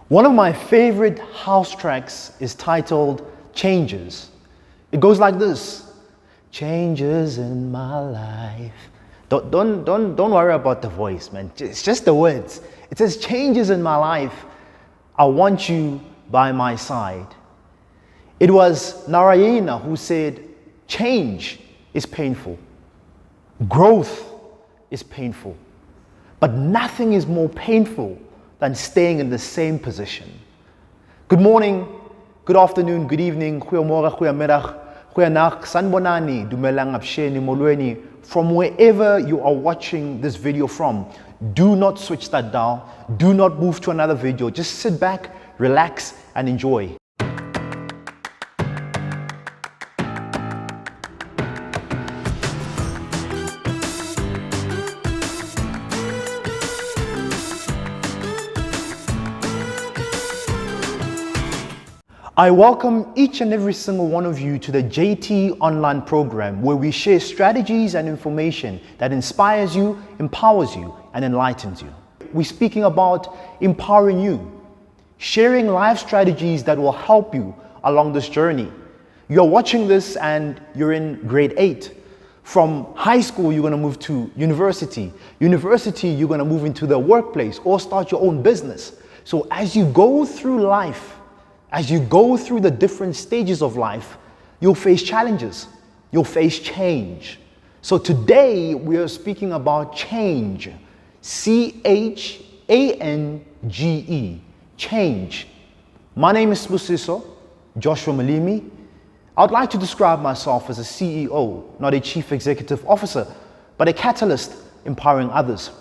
One of my favorite house tracks is titled Changes. It goes like this. Changes in my life. Don't worry about the voice, man. It's just the words. It says, changes in my life. I want you by my side. It was Narayana who said, change is painful. Growth is painful. But nothing is more painful than staying in the same position. Good morning, good afternoon, good evening, goeiemorgen, goeiemiddag, goeienaand, sanbonani, dumelang absheni, molweni. From wherever you are watching this video from, do not switch that dial. Do not move to another video. Just sit back, relax, and enjoy. I welcome each and every single one of you to the JT Online program, where we share strategies and information that inspires you, empowers you, and enlightens you. We're speaking about empowering you, sharing life strategies that will help you along this journey. You're watching this and you're in grade 8. From high school, you're going to move to university. University, you're going to move into the workplace or start your own business. So as you go through life, as you go through the different stages of life, you'll face challenges, you'll face change. So today we are speaking about change, C-H-A-N-G-E, change. My name is Sbusiso, Joshua Malimi. I would like to describe myself as a CEO, not a chief executive officer, but a catalyst empowering others.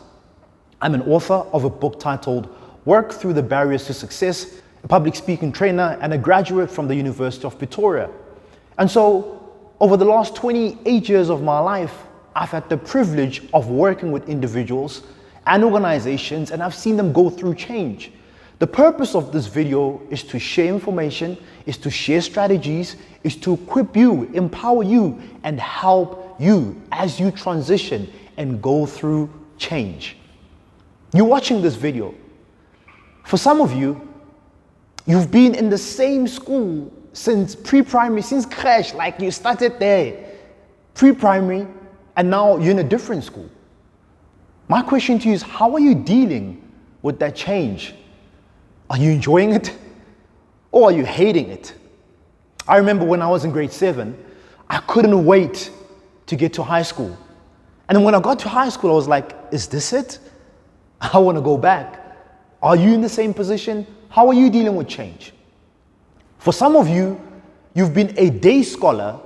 I'm an author of a book titled Work Through the Barriers to Success, a public speaking trainer, and a graduate from the University of Pretoria. And so, over the last 28 years of my life, I've had the privilege of working with individuals and organizations, and I've seen them go through change. The purpose of this video is to share information, is to share strategies, is to equip you, empower you, and help you as you transition and go through change. You're watching this video. For some of you, you've been in the same school since pre-primary, since crash, like you started there, pre-primary, and now you're in a different school. My question to you is, how are you dealing with that change? Are you enjoying it or are you hating it? I remember when I was in grade 7, I couldn't wait to get to high school. And then when I got to high school, I was like, is this it? I want to go back. Are you in the same position? How are you dealing with change? For some of you, you've been a day scholar,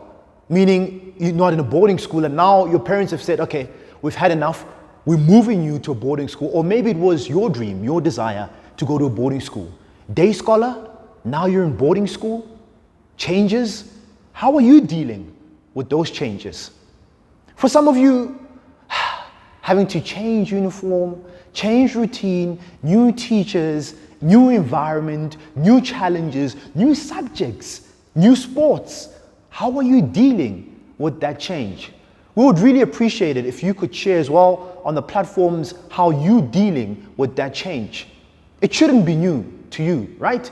meaning you're not in a boarding school, and now your parents have said, okay, we've had enough, we're moving you to a boarding school, or maybe it was your dream, your desire to go to a boarding school. Day scholar, now you're in boarding school, changes. How are you dealing with those changes? For some of you, having to change uniform, change routine, new teachers, new environment, new challenges, new subjects, new sports. How are you dealing with that change? We would really appreciate it if you could share as well on the platforms how you're dealing with that change. It shouldn't be new to you, right?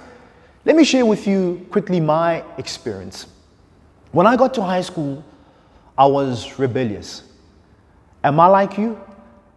Let me share with you quickly my experience. When I got to high school, I was rebellious. Am I like you?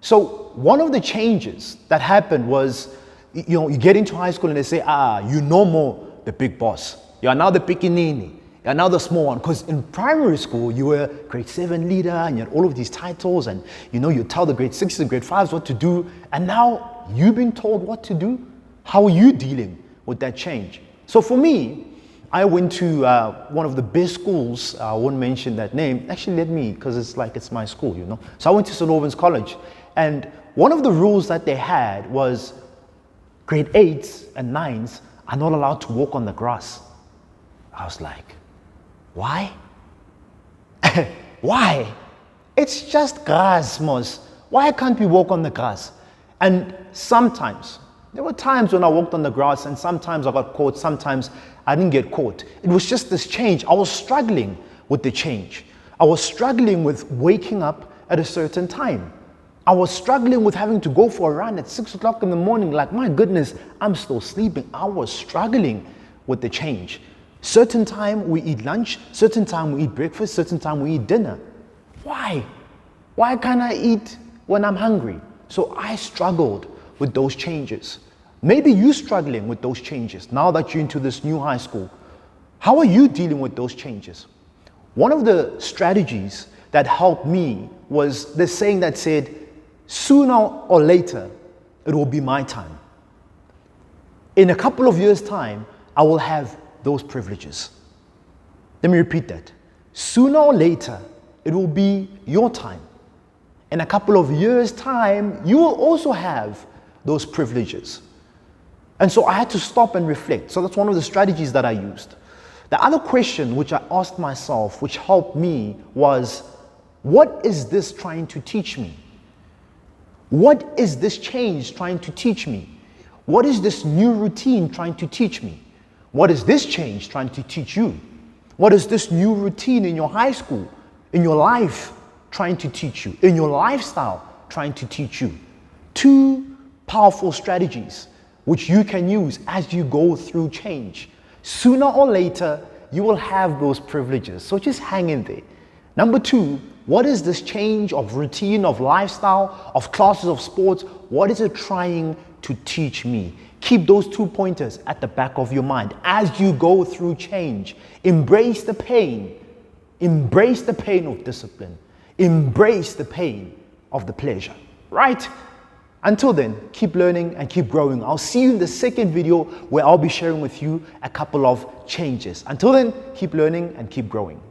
So one of the changes that happened was, you get into high school and they say, you're no more the big boss. You are now the pikinini. You are now the small one. Because in primary school, you were grade 7 leader and you had all of these titles, and you tell the grade 6s and grade 5s what to do. And now you've been told what to do. How are you dealing with that change? So for me, I went to one of the best schools. I won't mention that name. Actually, let me, because it's my school, So I went to St. Albans College. And one of the rules that they had was grade 8s and 9s are not allowed to walk on the grass. I was like, why? Why? It's just grass, Mos. Why can't we walk on the grass? And sometimes, there were times when I walked on the grass and sometimes I got caught, sometimes I didn't get caught. It was just this change. I was struggling with the change. I was struggling with waking up at a certain time. I was struggling with having to go for a run at 6 o'clock in the morning. Like, my goodness, I'm still sleeping. I was struggling with the change. Certain time we eat lunch, certain time we eat breakfast, certain time we eat dinner. Why? Why can't I eat when I'm hungry? So I struggled with those changes. Maybe you're struggling with those changes now that you're into this new high school. How are you dealing with those changes? One of the strategies that helped me was the saying that said, sooner or later, it will be my time. In a couple of years' time, I will have those privileges. Let me repeat that. Sooner or later, it will be your time. In a couple of years' time, you will also have those privileges. And so I had to stop and reflect. So that's one of the strategies that I used. The other question which I asked myself, which helped me, was, what is this trying to teach me? What is this change trying to teach me? What is this new routine trying to teach me? What is this change trying to teach you? What is this new routine in your high school, in your life, trying to teach you? In your lifestyle, trying to teach you? Two powerful strategies which you can use as you go through change. Sooner or later, you will have those privileges. So just hang in there. Number two, what is this change of routine, of lifestyle, of classes, of sports? What is it trying to teach me? Keep those 2 pointers at the back of your mind as you go through change. Embrace the pain. Embrace the pain of discipline. Embrace the pain of the pleasure. Right? Until then, keep learning and keep growing. I'll see you in the second video where I'll be sharing with you a couple of changes. Until then, keep learning and keep growing.